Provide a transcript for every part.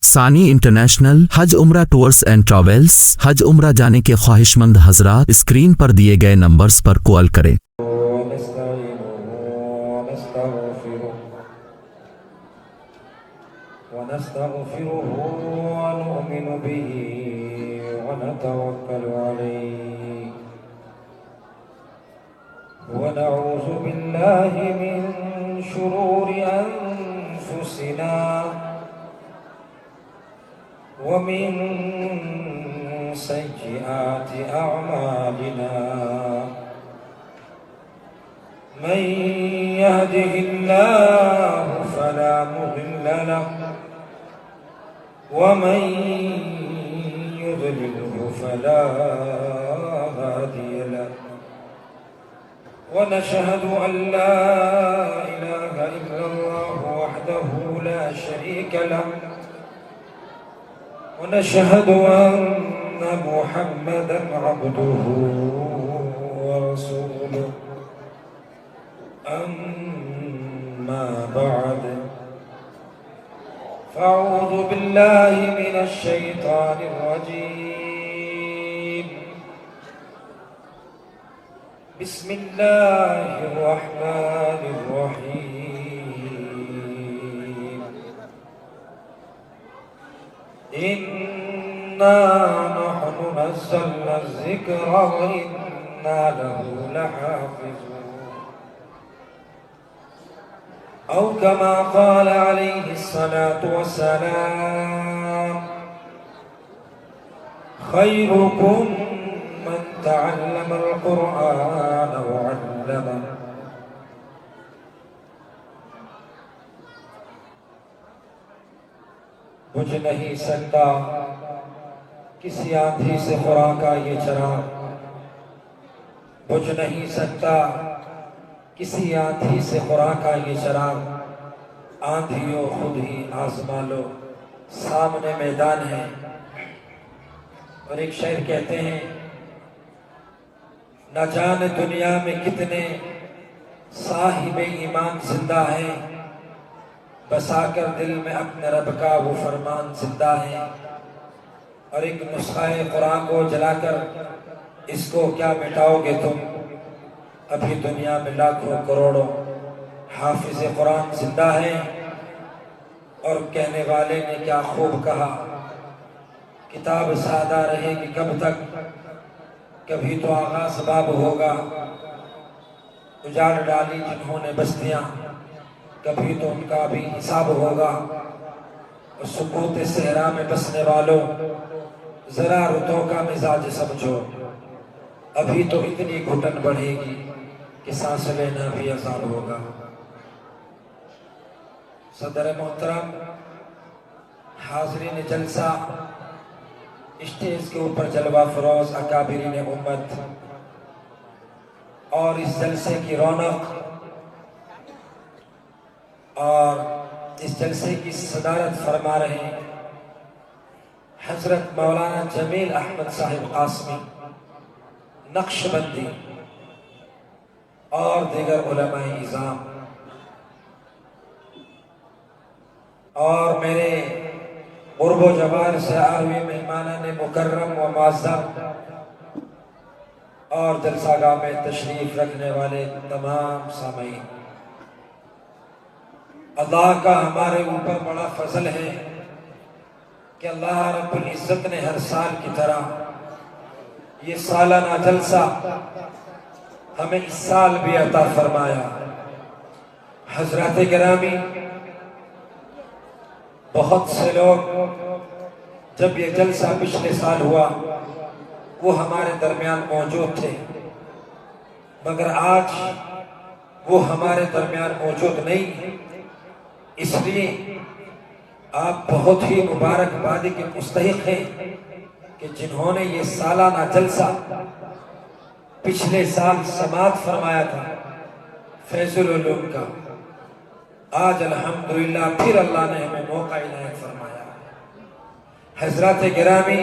ثانی انٹرنیشنل حج عمرہ tours and travels. حج عمرہ جانے کے خواہش مند حضرات اسکرین پر دیے گئے نمبرز پر کال کریں۔ ونستغفره ونؤمن به ونتوكل عليه ونعوذ بالله من شرور أنفسنا ومن سيئات أعمالنا من يهده الله فلا مضل له ومن يضلله فلا هادي له ونشهد أن لا إله إلا الله وحده لا شريك له ونشهد أن محمدا عبده ورسوله أما بعد فأعوذ بالله من الشيطان الرجيم بسم الله الرحمن الرحيم إنا نحن نزلنا الذكر وإنا له لحافظون أو كما قال عليه الصلاة والسلام خيركم من تعلم القرآن وعلمه بجھ نہیں سکتا کسی آندھی سے خدا کا یہ چراغ، بجھ نہیں سکتا کسی آندھی سے خدا کا یہ چراغ، آندھیوں خود ہی آزما لو، سامنے میدان ہے۔ اور ایک شاعر کہتے ہیں نہ جانے دنیا میں کتنے صاحب ایمان زندہ ہیں، بسا کر دل میں اپنے رب کا وہ فرمان زندہ ہے۔ اور ایک نسخہ قرآن کو جلا کر اس کو کیا مٹاؤ گے تم، ابھی دنیا میں لاکھوں کروڑوں حافظ قرآن زندہ ہیں۔ اور کہنے والے نے کیا خوب کہا، کتاب سادہ رہے گی کب تک، کبھی تو آغاز باب ہوگا، اجاڑ ڈالی جنہوں نے بستیاں، کبھی تو ان کا بھی حساب ہوگا۔ اور سکوت صحرا میں بسنے والوں ذرا رتوں کا مزاج سمجھو، ابھی تو اتنی گھٹن بڑھے گی کہ سانس لینا بھی عذاب ہوگا۔ صدر محترم، حاضرین جلسہ، اسٹیج کے اوپر جلوہ فروز اکابرین امت، اور اس جلسے کی رونق اور اس جلسے کی صدارت فرما رہے ہیں حضرت مولانا جمیل احمد صاحب قاسمی نقشبندی اور دیگر علماء اعظام، اور میرے قرب و جوار سے آئے ہوئے مہمانان مکرم و معظم، اور جلسہ گاہ میں تشریف رکھنے والے تمام سامعین۔ اللہ کا ہمارے اوپر بڑا فضل ہے کہ اللہ رب العزت نے ہر سال کی طرح یہ سالانہ جلسہ ہمیں اس سال بھی عطا فرمایا۔ حضرات گرامی، بہت سے لوگ جب یہ جلسہ پچھلے سال ہوا وہ ہمارے درمیان موجود تھے، مگر آج وہ ہمارے درمیان موجود نہیں، اس لیے آپ بہت ہی مبارکبادی کے مستحق ہیں کہ جنہوں نے یہ سالانہ جلسہ پچھلے سال سماعت فرمایا تھا فیض العلوم کا، آج الحمدللہ پھر اللہ نے ہمیں موقع عنایت فرمایا۔ حضرات گرامی،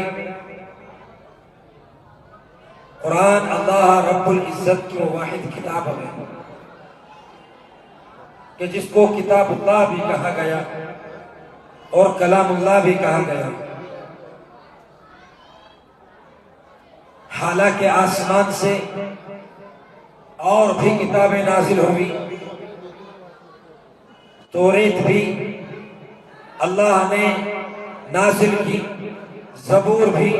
قرآن اللہ رب العزت کی واحد کتاب ہے کہ جس کو کتاب اللہ بھی کہا گیا، اور کلام اللہ بھی کہا گیا، حالانکہ آسمان سے اور بھی کتابیں نازل ہوئی، توریت بھی اللہ نے نازل کی، زبور بھی،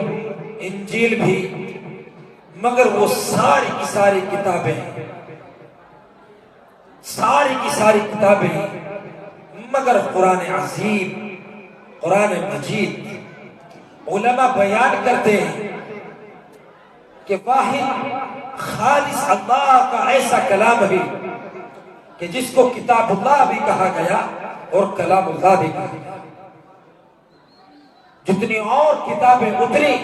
انجیل بھی، مگر وہ ساری کی ساری کتابیں، ساری کی ساری کتابیں، مگر قرآن عظیم، قرآن مجید، علماء بیان کرتے ہیں کہ واحد خالص اللہ کا ایسا کلام ہے کہ جس کو کتاب اللہ بھی کہا گیا اور کلام اللہ بھی کہا گیا۔ جتنی اور کتابیں اتری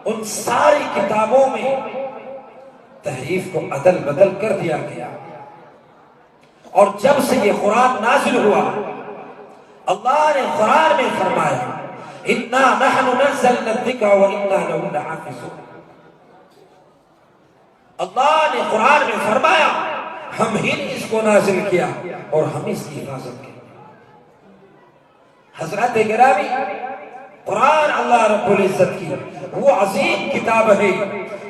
ان ساری کتابوں میں تحریف کو عدل بدل کر دیا گیا، اور جب سے یہ قرآن نازل ہوا اللہ نے قرآن میں فرمایا اِنَّا نَحْنُ نَزَّلْنَا الذِّكْرَ وَإِنَّا لَهُ لَحَافِظُونَ۔ اللہ نے قرآن میں فرمایا ہم ہی نے اس کو نازل کیا اور ہم اس کی حفاظت کی۔ حضرات گرامی، قرآن اللہ رب العزت کی وہ عظیم کتاب ہے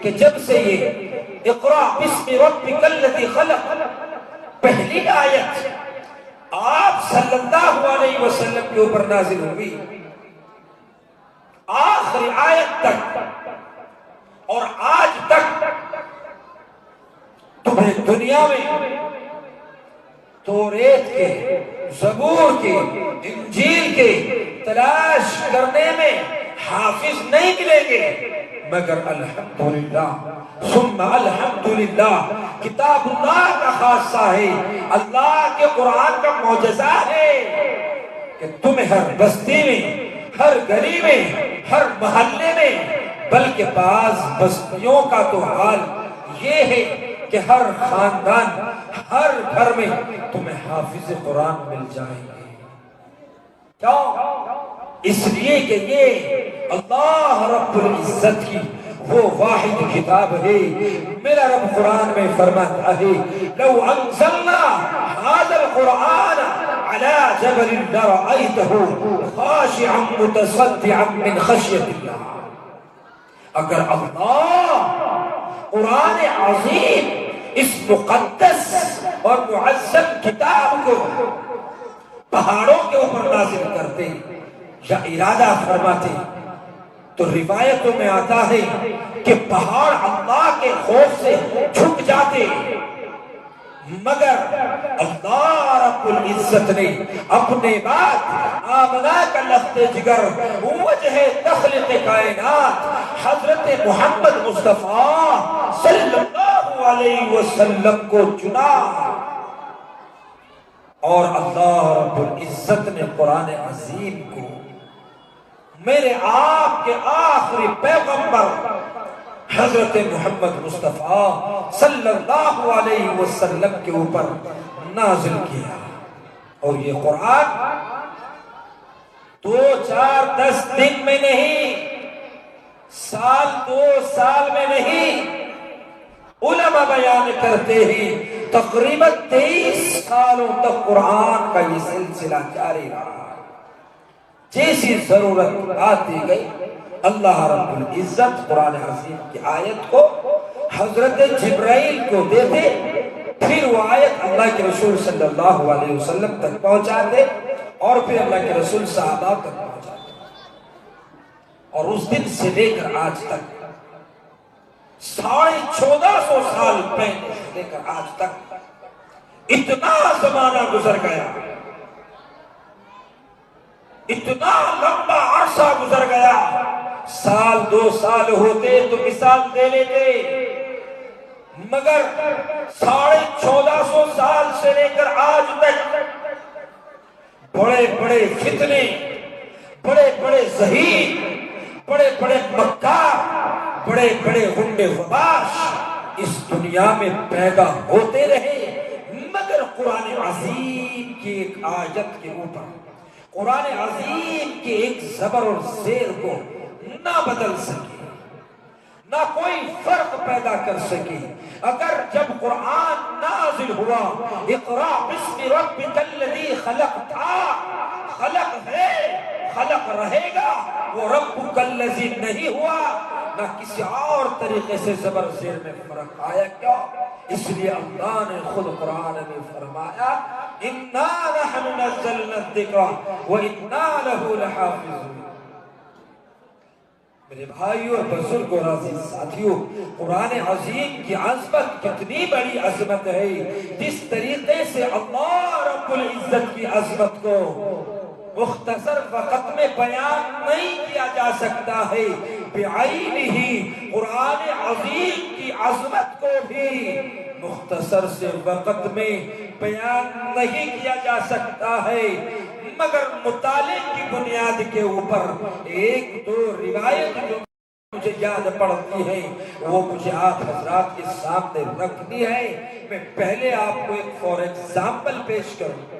کہ جب سے یہ اقرأ بسم ربک الذی خلق پہلی آیت آپ صلی اللہ علیہ وسلم کے اوپر نازل ہوئی، آخری آیت تک اور آج تک تمہیں دنیا میں توریت کے، زبور کے، انجیل کے تلاش کرنے میں حافظ نہیں ملیں گے، مگر الحمدللہ ثم الحمدللہ کتاب اللہ کا خاصہ ہے، اللہ کے قرآن کا معجزہ ہے کہ تمہیں ہر بستی میں، ہر گلی میں، ہر محلے میں، بلکہ بعض بستیوں کا تو حال یہ ہے کہ ہر خاندان، ہر گھر میں تمہیں حافظ قرآن مل جائیں گے۔ کیوں؟ اس لیے کہ یہ اللہ رب العزت کی وہ واحد کتاب ہے۔ میرا رب قرآن میں فرماتا ہے لو انزلنا هذا القرآن على جبل لرأيته خاشعا متصدعا من خشية الله۔ اگر اللہ قرآن عظیم اس مقدس اور معظم کتاب کو پہاڑوں کے اوپر نازل کرتے یا ارادہ فرماتے تو روایتوں میں آتا ہے کہ پہاڑ اللہ کے خوف سے جھک جاتے، مگر اللہ رب العزت نے اپنے بعد آمنہ کا لخت جگر وجہ تخلیق کائنات حضرت محمد مصطفیٰ صلی اللہ علیہ وسلم کو چنا، اور اللہ رب العزت نے قرآن عظیم کو میرے آپ کے آخری پیغمبر حضرت محمد مصطفیٰ صلی اللہ علیہ وسلم کے اوپر نازل کیا، اور یہ قرآن 2 4 10 دن میں نہیں، سال 2 سال میں نہیں، علماء بیان کرتے ہیں تقریباً 23 سالوں تک قرآن کا یہ سلسلہ جاری رہا۔ جیسی ضرورت آتی گئی اللہ رب العزت قرآن عظیم کی آیت کو حضرت جبرائیل کو دیتے، پھر وہ آیت اللہ کے رسول صلی اللہ علیہ وسلم تک پہنچاتے، اور پھر اللہ کے رسول صحابہ تک پہنچاتے، اور اس دن سے لے کر آج تک 1450 سال پہلے سے لے کر آج تک اتنا زمانہ گزر گیا، اتنا لمبا عرصہ گزر گیا، سال 2 سال ہوتے تو مثال دے لیتے، مگر 1450 سال سے لے کر آج تک بڑے بڑے فتنے، بڑے بڑے ظہیر، بڑے بڑے مکار، بڑے بڑے غنڈے وباش اس دنیا میں پیدا ہوتے رہے، مگر قرآن عظیم کی ایک آیت کے اوپر، قرآن عظیم کے ایک زبر اور زیر کو نہ بدل سکے، نہ کوئی فرق پیدا کر سکے۔ اگر جب قرآن نازل ہوا اقرأ بسم ربک الذی خلق تھا، خلق ہے، خلق رہے گا، وہ ربک الذی نہیں ہوا، نہ کسی اور طریقے سے زبر زیر میں فرق آیا. کیوں؟ اس لیے اللہ نے خود قرآن میں فرمایا اِنَّا نَحْنُ نَزَّلْنَا الذِّكْرَ وَإِنَّا لَهُ لَحَافِظُونَ. میرے بھائیوں، بزرگوں، عزیز ساتھیوں، قرآن عظیم کی عظمت کتنی بڑی عظمت ہے. جس طریقے سے اللہ رب العزت کی عظمت کو مختصر وقت میں بیان نہیں کیا جا سکتا ہے، بعینہ قرآن عظیم کی عظمت کو بھی مختصر سے وقت میں بیان نہیں کیا جا سکتا ہے، مگر مطالعے کی بنیاد کے اوپر ایک دو روایت جو مجھے یاد پڑتی ہے وہ مجھے آپ حضرات کے سامنے رکھنی ہے. میں پہلے آپ کو ایک فور ایگزامپل پیش کروں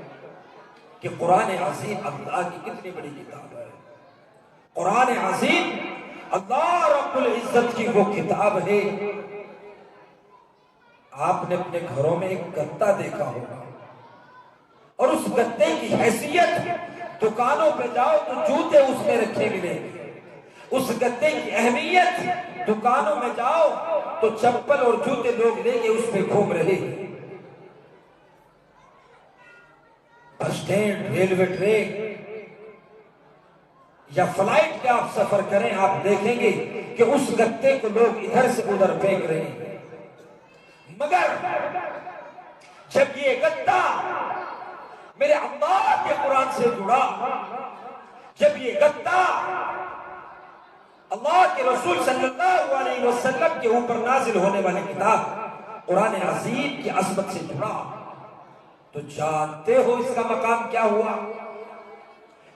کہ قرآن عظیم اللہ کی کتنی بڑی کتاب ہے. قرآن عظیم اللہ رب العزت کی وہ کتاب ہے. آپ نے اپنے گھروں میں ایک گدا دیکھا ہوگا اور اس گدے کی حیثیت دکانوں پہ جاؤ تو جوتے اس میں رکھے ملیں گے. اس گدے کی اہمیت دکانوں میں جاؤ تو چپل اور جوتے لوگ لے کے اس پہ گھوم رہے ہیں. بس اسٹینڈ، ریلوے ٹریک یا فلائٹ کے آپ سفر کریں، آپ دیکھیں گے کہ اس گدے کو لوگ ادھر سے ادھر پھینک رہے ہیں. مگر جب یہ گدا میرے اللہ کے قرآن سے جڑا، جب یہ گدا اللہ کے رسول صلی اللہ علیہ وسلم کے اوپر نازل ہونے والی کتاب قرآن عظیم کی عظمت سے جڑا، تو جانتے ہو اس کا مقام کیا ہوا؟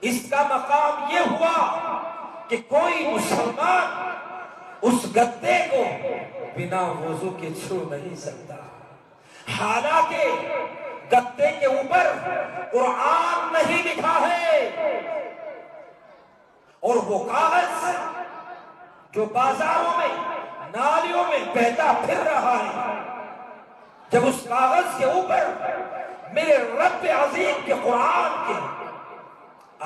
اس کا مقام یہ ہوا کہ کوئی مسلمان اس گدے کو بنا وضو کے چھو نہیں سکتا. حالانکہ گدے کے اوپر قرآن نہیں لکھا ہے، اور وہ کاغذ جو بازاروں میں نالیوں میں بہتا پھر رہا ہے، جب اس کاغذ کے اوپر میرے رب عظیم کے قرآن کے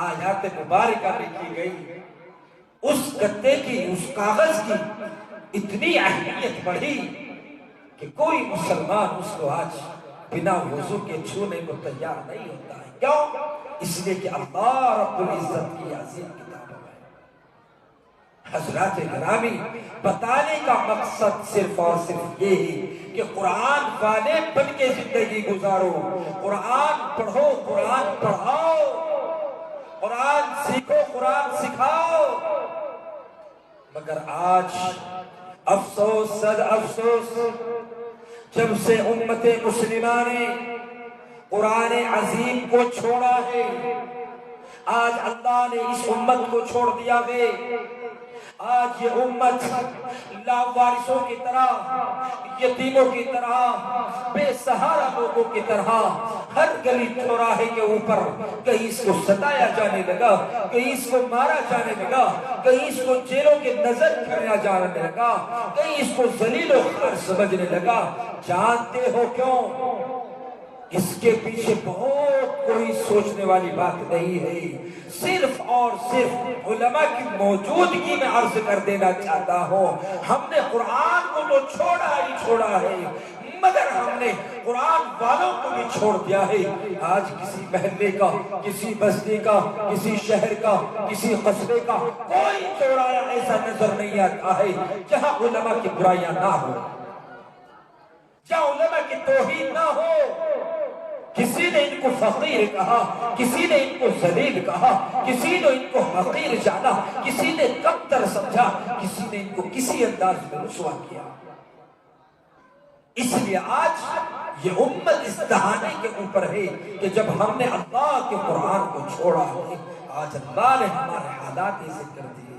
آیات مبارکہ لکھی گئی، اس گدے کی، اس کاغذ کی اتنی اہمیت بڑھی کہ کوئی مسلمان اس کو آج بنا وضو کے چھونے کو تیار نہیں ہوتا ہے. کیوں؟ اس لیے کہ اللہ رب العزت کی عظیم کتاب ہے. حضرات گرامی، بتانے کا مقصد صرف اور صرف یہ ہے کہ قرآن والے بن کے زندگی گزارو، قرآن پڑھو، قرآن پڑھاؤ، قرآن سیکھو، قرآن سکھاؤ. مگر آج افسوس صد افسوس، جب سے امت مسلمہ نے قرآن عظیم کو چھوڑا ہے، آج اللہ نے اس امت کو چھوڑ دیا ہے. آج یہ امت لاوارثوں کی طرح، یتیموں کی طرح، بے سہارا لوگوں کی طرح ہر گلی چوراہے کے اوپر کہیں اس کو ستایا جانے لگا، کہیں اس کو مارا جانے لگا، کہیں اس کو جیلوں کے نظر کریا جانے لگا، کہیں اس کو ذلیل و خوار سمجھنے لگا. جانتے ہو کیوں؟ اس کے پیچھے بہت کوئی سوچنے والی بات نہیں ہے. صرف اور صرف علماء کی موجودگی میں عرض کر دینا چاہتا ہوں، ہم نے قرآن کو تو چھوڑا ہی چھوڑا ہے، مگر ہم نے قرآن والوں کو بھی چھوڑ دیا ہے. آج کسی محلے کا، کسی بستی کا، کسی شہر کا، کسی قصبے کا کوئی چورایا ایسا نظر نہیں آتا ہے جہاں علماء کی برائیاں نہ ہو، جہاں علماء کی توہین نہ ہو. کسی نے ان کو فقیر کہا، کسی نے ان کو ذلیل کہا، کسی نے ان کو حقیر جانا، کسی نے کمتر سمجھا، کسی نے ان کو کسی انداز میں رسوا کیا. اس لیے آج یہ امت اس دہانے کے اوپر ہے کہ جب ہم نے اللہ کے قرآن کو چھوڑا ہے، آج اللہ نے ہمارے حالات ایسے کر دیے.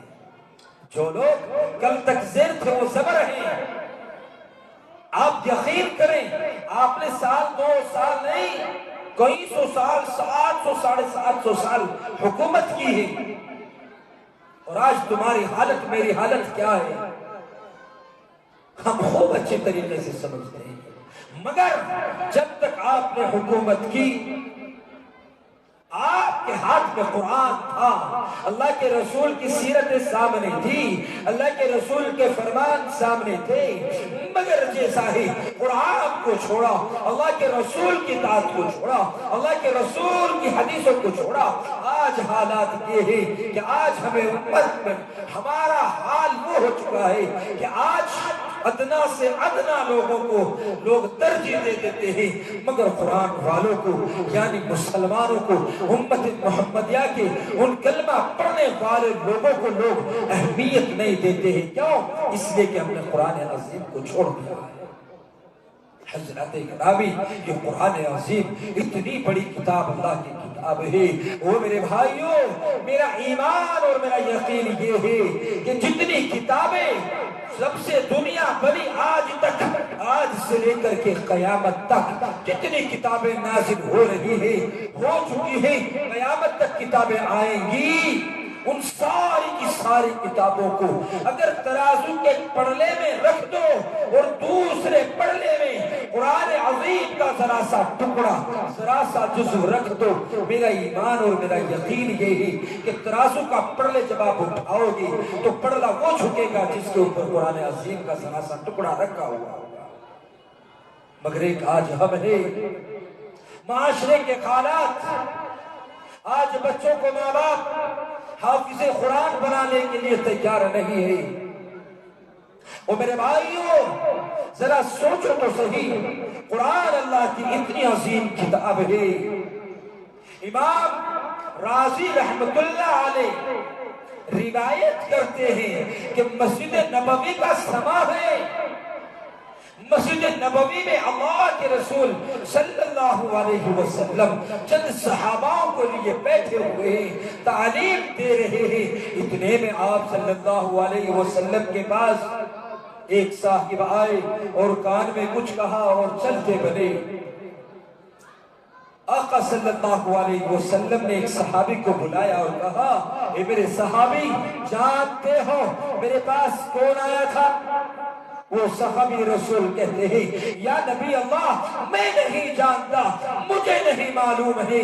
جو لوگ کل تک زیر تھے وہ زبر ہیں. آپ یقین کریں، آپ نے سال، 2 سال نہیں، کئی سو سال، 700 ساڑھے 700 سال حکومت کی ہے. اور آج تمہاری حالت، میری حالت کیا ہے ہم خوب اچھے طریقے سے سمجھتے ہیں. مگر جب تک آپ نے حکومت کی، آپ کے ہاتھ میں قرآن تھا، اللہ کے رسول کی سیرت سامنے تھی، اللہ کے رسول کے فرمان سامنے تھے، مگر جیسا ہی قرآن کو چھوڑا، اللہ کے رسول کی اطاعت کو چھوڑا، اللہ کے رسول کی حدیثوں کو چھوڑا، آج حالات یہ ہے کہ آج ہمیں امت میں ہمارا حال وہ ہو چکا ہے کہ آج ادنا سے ادنا لوگوں کو لوگ ترجیح دے دیتے ہیں، مگر قرآن والوں کو یعنی مسلمانوں کو، امت محمدیہ کے ان کلمہ پڑھنے والے لوگوں کو لوگ اہمیت نہیں دیتے ہیں۔ کیوں؟ اس لیے کہ ہم نے قرآن عظیم کو چھوڑ دیا ہے۔ حضرت گرامی، یہ قرآن عظیم اتنی بڑی کتاب اللہ کی کتاب ہے۔ وہ میرے بھائیوں، میرا ایمان اور میرا یقین یہ ہے کہ جتنی کتابیں سب سے دنیا بنی آج تک، آج سے لے کر کے قیامت تک جتنی کتابیں نازل ہو رہی ہیں، ہو چکی ہیں، قیامت تک کتابیں آئیں گی، ان ساری کی ساری کتابوں کو اگر ترازو کے پڑھنے میں رکھ دو اور دوسرے پڑھنے میں قرآن عظیم کا ذرا سا ٹکڑا، ذرا سا جزو رکھ دو، میرا ایمان اور میرا یقین یہ ہے کہ ترازو کا پڑھنے جب آپ اٹھاؤ گے تو پڑھنا وہ جھکے گا جس کے اوپر قرآن عظیم کا ذرا سا ٹکڑا رکھا ہوا ہوگا۔ مگر ایک آج ہم ہے معاشرے کے حالات، آج بچوں کو ماں باپ حافظ قرآن بنانے کے لیے تیار نہیں ہے۔ اور میرے بھائیوں ذرا سوچو تو صحیح، قرآن اللہ کی اتنی عظیم کتاب ہے۔ امام رازی رحمت اللہ علیہ روایت کرتے ہیں کہ مسجد نبوی کا سما ہے، مسجد نبوی میں اللہ کے رسول صلی اللہ علیہ وسلم چند صحاباؤں کو لیے بیٹھے ہوئے ہیں، تعلیم دے رہے ہیں۔ اتنے میں آپ صلی اللہ علیہ وسلم کے پاس ایک صاحب آئے اور کان میں کچھ کہا اور چلتے بنے۔ آقا صلی اللہ علیہ وسلم نے ایک صحابی کو بلایا اور کہا، اے میرے صحابی، جانتے ہو میرے پاس کون آیا تھا؟ وہ صحابی رسول کہتے ہیں، یا نبی اللہ میں نہیں جانتا، مجھے نہیں معلوم ہے۔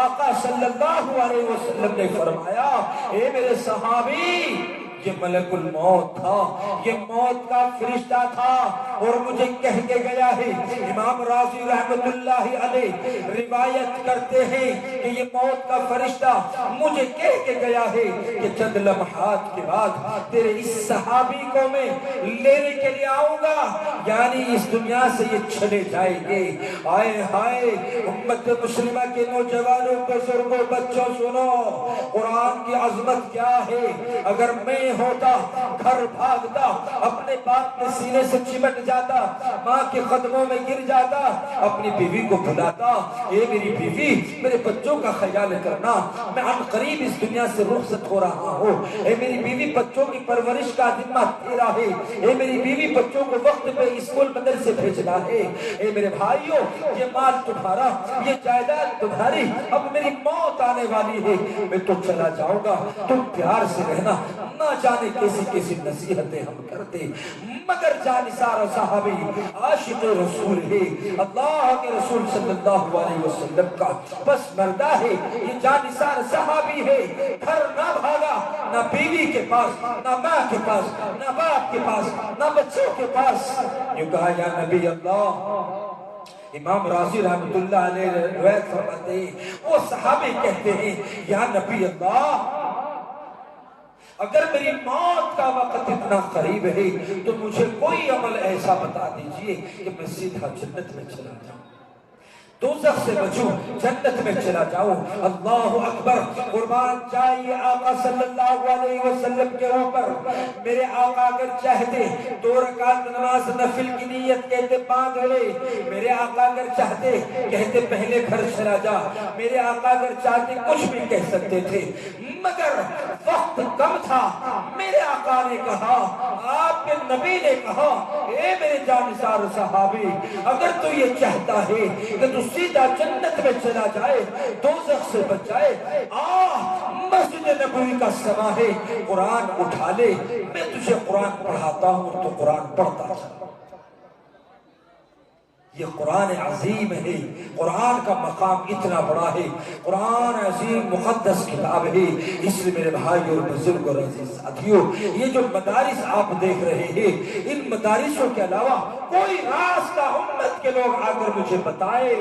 آقا صلی اللہ علیہ وسلم نے فرمایا، اے میرے صحابی، یہ ملک الموت تھا، یہ موت کا فرشتہ تھا اور مجھے کہہ کے گیا ہے۔ امام رازی رحمت اللہ علیہ روایت کرتے ہیں کہ یہ موت کا فرشتہ مجھے کہہ کے گیا ہے کہ چند لمحات کے بعد تیرے اس صحابی کو میں لینے کے لیے آؤں گا، یعنی اس دنیا سے یہ چلے جائیں گے۔ آئے ہائے امت مسلمہ کے نوجوانوں، بزرگوں، بچوں، سنو قرآن کی عظمت کیا ہے۔ اگر میں ہوتا گھر بھاگتا، اپنے باپ کے سینے سے چمٹ جاتا، ماں کے قدموں میں گر جاتا، اپنی بیوی کو بلاتا، اے میری بیوی میرے بچوں کا خیال کرنا، میں عن قریب اس دنیا سے رخصت ہو رہا ہوں، اے میری بیوی بچوں کی پرورش کا ذمہ تیرا ہے، اے میری بیوی بچوں کو وقت پہ اسکول مدرسے بھیجنا ہے، اے میرے بھائیوں یہ مال تمہارا، یہ جائیداد تمہاری، اب میری موت آنے والی ہے، میں تو چلا جاؤں گا، تم پیار سے رہنا۔ نہ جانے کیسی کیسی نصیحتیں ہم کرتے، مگر جانثار صحابی عاشق رسول ہے، اللہ کے رسول صلی اللہ علیہ وسلم کا بس مردہ ہے، یہ جانثار صحابی ہے، گھر نہ بھاگا، نہ بیوی کے پاس، نہ ماں کے پاس، نہ باپ کے پاس، نہ بچوں کے پاس۔ یہ کہا، یا نبی اللہ، امام رازی رحمت اللہ علیہ روایت فرماتے ہیں، وہ صحابی کہتے ہیں، یا نبی اللہ، اگر میری موت کا وقت اتنا قریب ہے تو مجھے کوئی عمل ایسا بتا دیجئے کہ میں سیدھا جنت میں چلا جاؤں، دوزخ سے بچوں، جنت میں چلا جاؤں۔ اللہ اکبر، قربان چاہیے آقا صلی اللہ علیہ وسلم کے اوپر۔ میرے آقا اگر چاہتے 2 رکعت نماز نفل کی نیت کہتے باندھ لے، میرے آقا اگر چاہتے کہتے پہلے گھر چلا جا، میرے آقا اگر چاہتے کچھ بھی کہہ سکتے تھے، مگر وقت کم تھا۔ میرے آقا نے کہا، آپ کے نبی نے کہا، اے میرے جانثار صحابی، اگر تو یہ چاہتا ہے کہ تو سیدھا جنت میں چلا جائے، دوزخ سے بچ جائے، مسجد نبوی کا سما ہے، قرآن اٹھا لے، میں تجھے قرآن پڑھاتا ہوں تو قرآن پڑھتا چلا۔ یہ قرآن عظیم ہے، قرآن کا مقام اتنا بڑا ہے، قرآن عظیم مقدس کتاب ہے۔ اس لیے میرے بھائی اور بزرگ اور عزیز ساتھیوں، یہ جو مدارس آپ دیکھ رہے ہیں، ان مدارسوں کے علاوہ کوئی راستہ امت کے لوگ آ کر مجھے بتائے،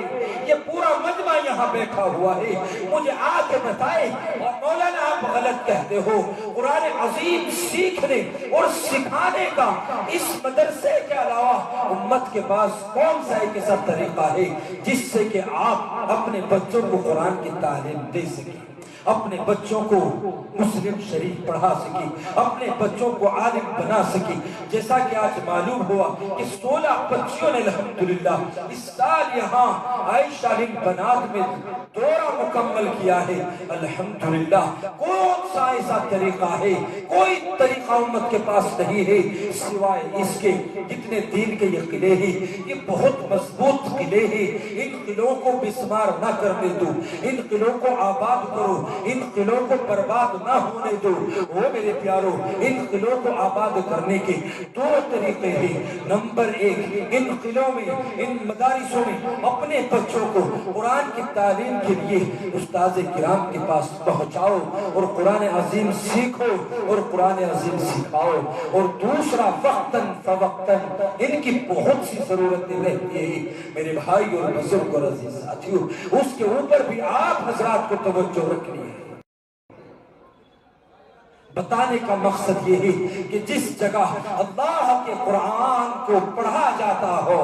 یہ پورا مجمع یہاں بیٹھا ہوا ہے، مجھے آ کے بتائے اور مولانا آپ غلط کہتے ہو، قرآن عظیم سیکھنے اور سکھانے کا اس مدرسے کے علاوہ امت کے پاس کون سا ایک ایسا طریقہ ہے جس سے کہ آپ اپنے بچوں کو قرآن کی تعلیم دے سکیں، اپنے بچوں کو مسلم شریف پڑھا سکی، اپنے بچوں کو عالم بنا سکی۔ جیسا کہ آج معلوم ہوا کہ 16 بچیوں نے الحمدللہ اس سال یہاں عائشہ بن بنات میں دورہ مکمل کیا ہے۔ الحمدللہ کون سا ایسا طریقہ ہے، کوئی طریقہ امت کے پاس نہیں ہے سوائے اس کے جتنے دین کے یہ قلعے ہیں، یہ بہت مضبوط قلعے ہیں، ان قلعوں کو بسمار نہ کرنے دو، ان قلعوں کو آباد کرو، ان قلعوں کو برباد نہ ہونے دو۔ وہ میرے پیارو، ان قلعوں کو آباد کرنے کے 2 طریقے ہیں۔ نمبر 1، ان قلعوں میں، ان مدارسوں میں اپنے بچوں کو قرآن کی تعلیم کے لیے استاد کرام کے پاس پہنچاؤ اور قرآن عظیم سیکھو اور قرآن عظیم سکھاؤ۔ اور دوسرا، وقتاً فوقتاً ان کی بہت سی ضرورتیں رہتی ہیں میرے بھائی اور بزرگ اور عزیز ساتھیوں، اس کے اوپر بھی آپ حضرات کو توجہ رکھنی ہے۔ بتانے کا مقصد یہ ہے کہ جس جگہ اللہ کے قرآن کو پڑھا جاتا ہو،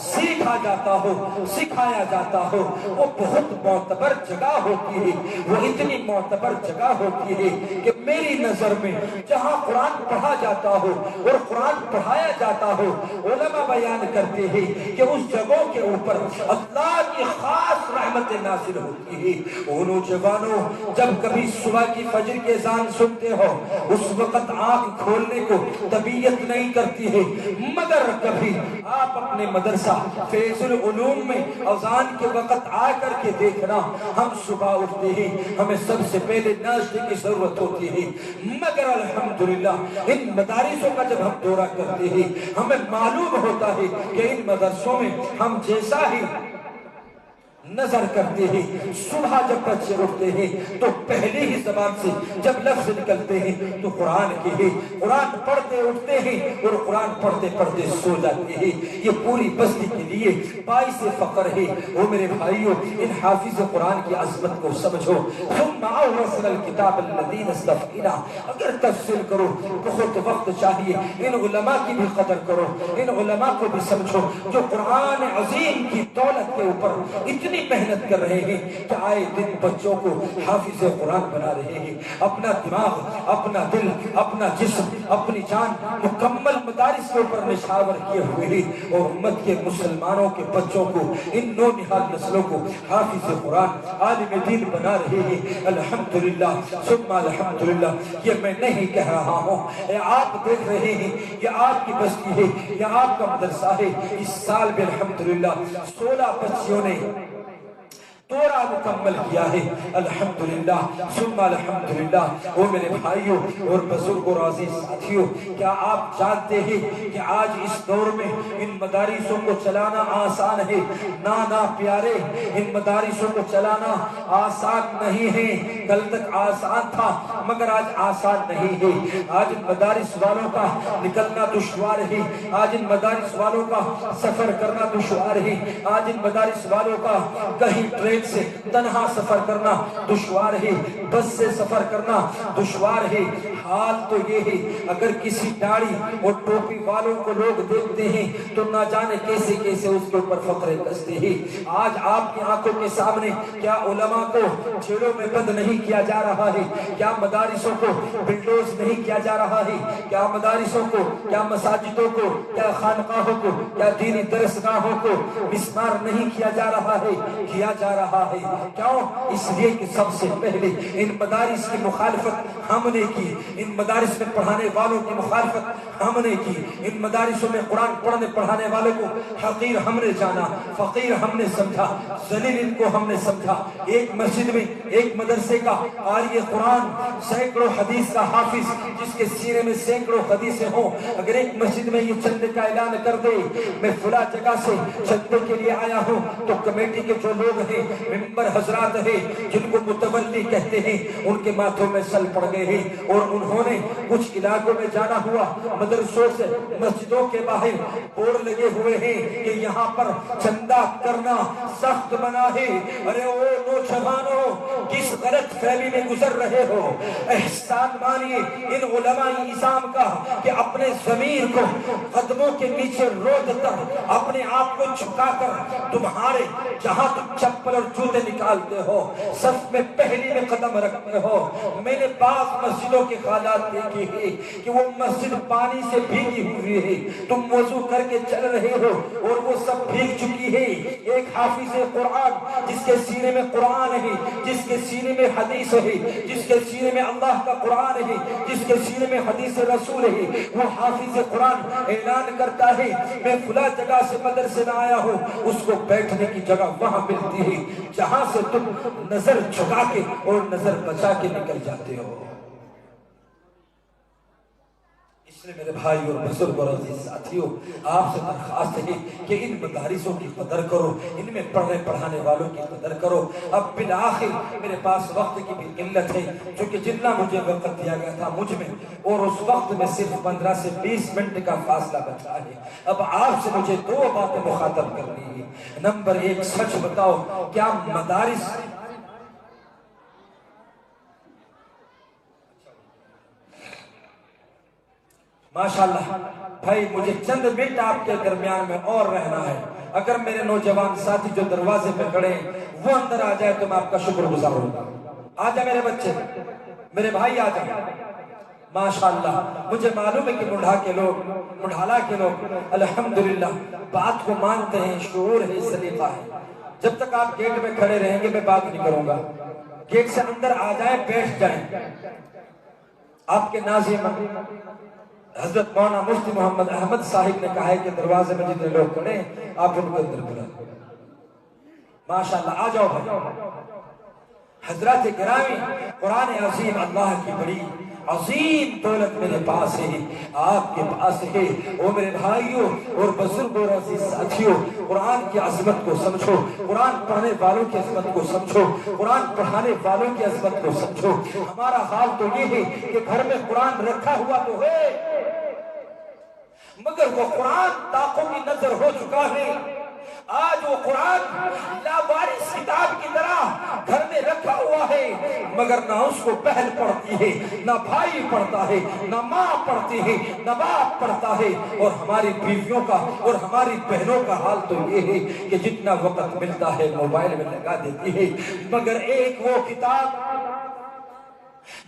سیکھا جاتا ہو، سکھایا جاتا ہو، وہ بہت معتبر جگہ ہوتی ہے، وہ اتنی معتبر جگہ ہوتی ہے کہ میری نظر میں جہاں قرآن پڑھا جاتا ہو اور قرآن پڑھایا جاتا ہو، علماء بیان کرتے ہیں کہ اس جگہوں کے اوپر اللہ کی خاص رحمت نازل ہوتی ہے۔ وہ نوجوانوں، جب کبھی صبح کی فجر کی اذان سنتے ہو، اس وقت آنکھ کھولنے کو طبیعت نہیں کرتی ہے، مگر کبھی آپ اپنے مدرسہ فیض العلوم میں اذان کے وقت آ کر کے دیکھنا، ہم صبح اٹھتے ہیں، ہمیں سب سے پہلے ناشتے کی ضرورت ہوتی ہے، مگر الحمدللہ ان مدارسوں کا جب ہم دورہ کرتے ہیں، ہمیں معلوم ہوتا ہے کہ ان مدرسوں میں ہم جیسا ہی نظر کرتے ہیں، صبح جب بچے اٹھتے ہیں تو پہلے ہی زبان سے جب لفظ نکلتے ہیں تو قرآن کے ہیں، قرآن پڑھتے اٹھتے ہیں اور قرآن پڑھتے پڑھتے سو جاتے ہیں۔ یہ پوری بستی کے لیے باعث فخر ہے۔ وہ میرے بھائیوں، ان حافظ قرآن کی عظمت کو سمجھو۔ ثم اورثنا الکتاب الذین اصطفینا، اگر تفصیل کرو بہت وقت چاہیے، ان علماء کی بھی قدر کرو، ان علماء کو بھی سمجھو جو قرآن عظیم کی دولت کے اوپر اتنی محنت کر رہے ہیں کہ آئے دن بچوں کو حافظ قرآن بنا رہے ہیں، اپنا دماغ، اپنا دل، اپنا جسم، اپنی جان مکمل مدارس کے اوپر نشاور کیے ہوئے ہیں اور امت کے مسلمانوں کے بچوں کو، ان نو نہاد نسلوں کو حافظ قرآن، عالم دین بنا رہے ہیں۔ الحمدللہ ثم الحمدللہ۔ یہ میں نہیں کہہ رہا ہوں، یہ آپ دیکھ رہے ہیں، یہ آپ کی بستی ہے، یہ آپ کا مدرسہ ہے۔ اس سال بھی الحمدللہ 16 بچیوں نے دورہ مکمل کیا ہے۔ الحمدللہ ثم الحمدللہ۔ وہ میرے بھائیوں اور بزرگوں اور عزیز ساتھیوں، کیا آپ جانتے ہیں کہ آج اس دور میں ان مدارسوں کو چلانا آسان ہے؟ نانا پیارے، ان مدارسوں کو چلانا آسان نہیں ہے۔ کل تک آسان تھا مگر آج آسان نہیں ہے۔ آج ان مدارس والوں کا نکلنا دشوار ہے، آج ان مدارس والوں کا سفر کرنا دشوار ہے، آج ان مدارس والوں کا کہیں ٹرین سے تنہا سفر کرنا دشوار ہے، بس سے سفر کرنا دشوار ہے۔ حال تو یہ ہے، اگر کسی داڑھی اور ٹوپی والوں کو لوگ دیکھتے ہیں تو نہ جانے کیسے کیسے اس کے اوپر فخر کستے ہیں۔ آج آپ کی آنکھوں کے سامنے کیا علماء کو جیلوں میں بند نہیں کیا جا رہا ہے؟ کیا مدارسوں کو بلڈوز نہیں کیا جا رہا ہے؟ کیا مدارسوں کو، کیا مساجدوں کو، کیا خانقاہوں کو، کیا دینی درسگاہوں کو مسمار نہیں کیا جا رہا ہے؟ کیا جا رہا ہے۔ کیوں؟ اس لیے کہ سب سے پہلے ان مدارس کی مخالفت ہم نے کی، ان مدارس میں پڑھانے والوں کی مخالفت ہم نے کی، ان مدارسوں میں قرآن پڑھنے پڑھانے والوں کو حقیر ہم نے جانا، فقیر ہم نے سمجھا، ذلیل ان کو ہم نے سمجھا۔ ایک مسجد میں ایک مدرسے کا قاری قرآن سینکڑوں حدیث کا حافظ جس کے سینے میں سینکڑوں حدیثیں ہوں، اگر ایک مسجد میں یہ چندے کا اعلان کر دے میں فلاں جگہ سے چندے کے لیے آیا ہوں، تو کمیٹی کے جو لوگ ہیں، ممبر حضرات ہیں جن کو متولی کہتے ہیں، ان کے ماتھوں میں سل پڑ گئے ہیں، اور انہوں نے کچھ علاقوں میں جانا ہوا، مدرسوں سے مسجدوں کے باہر بورڈ لگے ہوئے ہیں کہ یہاں پر چندہ کرنا سخت منع ہے۔ ارے او نوجوانوں، کس غلط فہمی میں گزر رہے ہو؟ احسان مانیے ان علماء نظام کا کہ اپنے ضمیر کو قدموں کے نیچے رود کر اپنے آپ کو جھکا کر تمہارے جہاں تم چپل اور جوتے نکالتے ہو صف میں پہلی میں قدم رکھتے ہو۔ میں نے بعض مسجدوں کے حالات دیکھے ہیں کہ وہ مسجد پانی سے بھیگی ہوئی ہے، تم وضو کر کے چل رہے ہو اور وہ سب بھیگ چکی ہے۔ ایک حافظ قرآن جس کے سینے میں قرآن ہے، جس کے سینے میں حدیث ہے، جس کے سینے میں اللہ کا قرآن ہے، جس کے سینے میں حدیث رسول ہے، وہ حافظ قرآن اعلان کرتا ہے میں فلاں جگہ سے مدرسے میں آیا ہوں، اس کو بیٹھنے کی جگہ وہاں ملتی ہے جہاں سے تم نظر جھکا کے اور نظر بچا کے نکل جاتے ہو۔ اس لیے میرے بھائی اور بزرگ اور عزیز ساتھیوں، آپ سے درخواست ہے کہ ان مدارسوں کی قدر کرو، ان میں پڑھنے پڑھانے والوں کی قدر کرو۔ اب بالآخر میرے پاس وقت کی بھی قلت ہے، چونکہ جتنا مجھے وقت دیا گیا تھا مجھ میں، اور اس وقت میں صرف 15 سے 20 منٹ کا فاصلہ بچا ہے۔ اب آپ سے مجھے 2 باتیں مخاطب کرنی ہے۔ نمبر 1، سچ بتاؤ، کیا مدارس ماشاءاللہ بھائی مجھے چند منٹ آپ کے درمیان میں اور رہنا ہے۔ اگر میرے نوجوان ساتھی جو دروازے پہ کھڑے ہیں وہ اندر آ جائے تو میں آپ کا شکر گزار ہوں گا۔ آ جائے میرے بچے، میرے بھائی آ جائے۔ ماشاءاللہ مجھے معلوم ہے کہ مڈھالہ کے لوگ الحمدللہ بات کو مانتے ہیں، شعور ہے، سلیقہ ہے۔ جب تک آپ گیٹ میں کھڑے رہیں گے میں بات نہیں کروں گا، گیٹ سے اندر آ جائیں، بیٹھ جائیں۔ آپ کے ناظم حضرت مولانا مفتی محمد احمد صاحب نے کہا ہے کہ دروازے میں جتنے لوگ کھڑے ہیں آپ ان کو اندر بلائیں۔ ماشاءاللہ آ جاؤ بھائی۔ حضرات گرامی، قرآن عظیم اللہ کی بڑی عظیم دولت میرے پاس ہے، آپ کے پاس ہے۔ او میرے بھائیوں اور بزرگوں اور عزیز ساتھیوں، قرآن کی عظمت کو سمجھو، قرآن پڑھنے والوں کی عظمت کو سمجھو، قرآن پڑھانے والوں کی عظمت کو سمجھو۔ ہمارا حال تو یہ ہے کہ گھر میں قرآن رکھا ہوا تو ہے مگر وہ قرآن طاقوں کی نظر ہو چکا ہے۔ آج وہ قرآن لاوارث کتاب کی طرح گھر میں رکھا ہوا ہے، مگر نہ اس کو بہن پڑھتی ہے، نہ بھائی پڑھتا ہے، نہ ماں پڑھتی ہے، نہ باپ پڑھتا ہے۔ اور ہماری بیویوں کا اور ہماری بہنوں کا حال تو یہ ہے کہ جتنا وقت ملتا ہے موبائل میں لگا دیتی ہے، مگر ایک وہ کتاب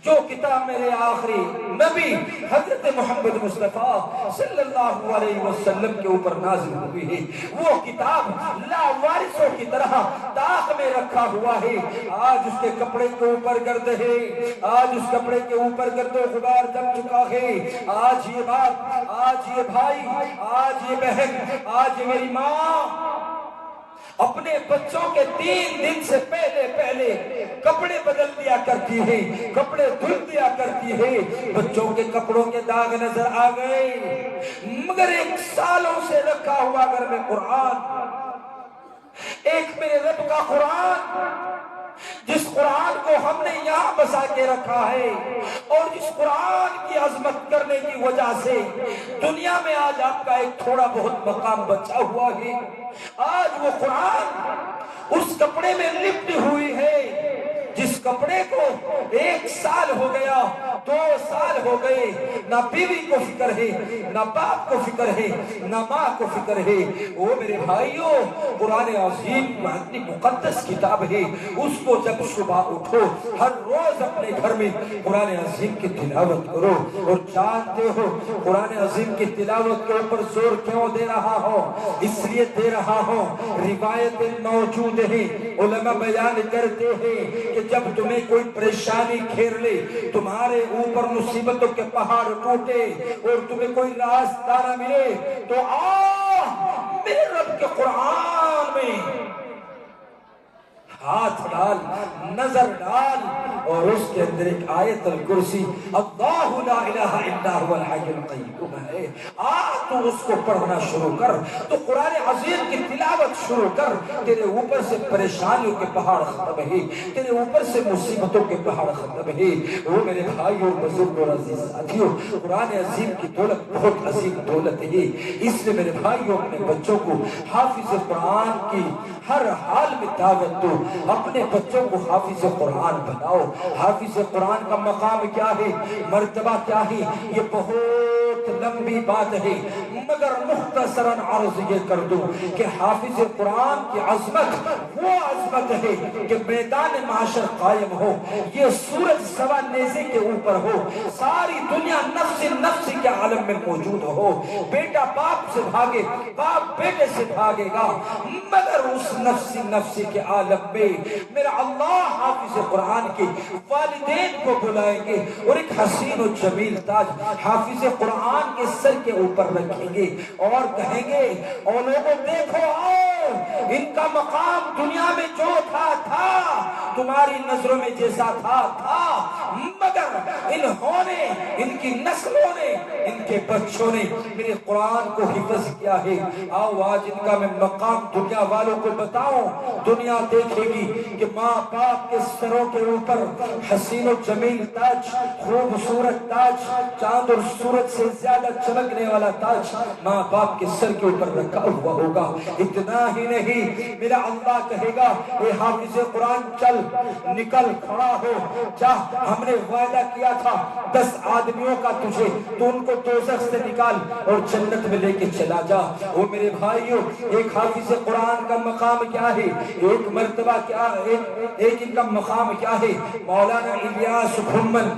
جو کتاب میرے آخری نبی حضرت محمد مصطفیٰ صلی اللہ علیہ وسلم کے اوپر نازل ہوئی ہے، وہ کتاب لاوارثوں کی طرح طاق میں رکھا ہوا ہے۔ آج اس کے کپڑے کے اوپر گرد ہے، آج اس کپڑے کے اوپر گرد و غبار جم چکا ہے۔ آج یہ باپ، آج یہ بھائی، آج یہ بہن، آج یہ میری ماں اپنے بچوں کے 3 دن سے پہلے کپڑے بدل دیا کرتی ہے، کپڑے دھل دیا کرتی ہے۔ بچوں کے کپڑوں کے داغ نظر آ گئے، مگر 1 سالوں سے رکھا ہوا گھر میں قرآن، ایک میرے رب کا قرآن، جس قرآن کو ہم نے یہاں بسا کے رکھا ہے اور جس قرآن کی عظمت کرنے کی وجہ سے دنیا میں آج آپ کا ایک تھوڑا بہت مقام بچا ہوا ہے۔ آج وہ قرآن اس کپڑے میں لپٹی ہوئی ہے جس کپڑے کو 1 سال ہو گیا، 2 سال ہو گئے، نہ بیوی کو فکر ہے، نہ باپ کو فکر ہے، نہ ماں کو فکر ہے۔ او میرے بھائیوں، قرآن عظیم اتنی مقدس کتاب ہے، اس کو جب صبح اٹھو ہر روز اپنے گھر میں قرآن عظیم کی تلاوت کرو۔ اور جانتے ہو قرآن عظیم کی تلاوت کے اوپر زور کیوں دے رہا ہوں؟ اس لیے دے رہا ہوں، روایتیں موجود ہیں، علماء بیان کرتے ہیں کہ جب تمہیں کوئی پریشانی گھیر لے، تمہارے اوپر مصیبتوں کے پہاڑ ٹوٹے اور تمہیں کوئی راستہ نہ ملے تو میرے رب کے قرآن میں ہاتھ ڈال، نظر ڈال اور اس کے اندر اندر ایک آیت الکرسی اللہ لا الہ الا هو الحی القیوم ہے، تو اس کو پڑھنا شروع کر، تو قرآن عظیم کی تلاوت شروع کر، تیرے اوپر سے پریشانیوں کے پہاڑ ختم ہے، تیرے اوپر سے مصیبتوں کے پہاڑ ختم ہے۔ وہ میرے بھائیوں، بزرگوں اور عزیز ساتھیوں، قرآن عظیم کی دولت بہت عظیم دولت ہے، اس لیے میرے بھائیوں اپنے بچوں کو حافظ قرآن کی ہر حال میں دعوت دو، اپنے بچوں کو حافظ قرآن بناؤ۔ حافظ قرآن کا مقام کیا ہے، مرتبہ کیا ہے، یہ بہت لمبی بات ہے، مگر مختصراً عرض یہ کر دو کہ حافظ قرآن کی عظمت وہ عظمت ہے کہ میدان معاشر قائم ہو، یہ سورج سوا نیزے کے اوپر ہو، ساری دنیا نفس نفس کے عالم میں موجود ہو، بیٹا باپ سے بھاگے، باپ بیٹے سے بھاگے گا، مگر اس نفس نفس کے عالم میں میرا اللہ حافظ قرآن کے والدین کو بلائیں گے اور ایک حسین و جمیل تاج حافظ قرآن کے سر کے اوپر رکھیں گے اور کہیں گے اور لوگوں دیکھو آؤ، ان کا مقام دنیا میں جو تھا تمہاری نظروں میں جیسا تھا مگر انہوں نے، ان کی نسلوں نے، ان کے بچوں نے میرے قرآن کو حفظ کیا ہے۔ آؤ آج ان کا میں مقام دنیا والوں کو بتاؤں، دنیا دیکھے گی کہ ماں باپ کے سروں کے اوپر حسین و جمیل تاج، خوبصورت تاج، چاند اور سورج سے زیادہ چمکنے والا تاج ماں باپ کے سر کے اوپر رکھا ہوا ہوگا۔ اتنا ہی نہیں، میرا اللہ کہے گا اے حافظ قرآن چل، نکل، کھڑا ہو، جا، ہم نے وعدہ کیا تھا 10 آدمیوں کا تجھے، تو ان کو دوزخ سے نکال اور جنت میں لے کے چلا جا۔ وہ میرے بھائیوں، ایک حافظ قرآن کا مقام کیا ہے، ایک مرتبہ کیا، ایک ان کا مقام کیا ہے۔ مولانا الیاس گھمن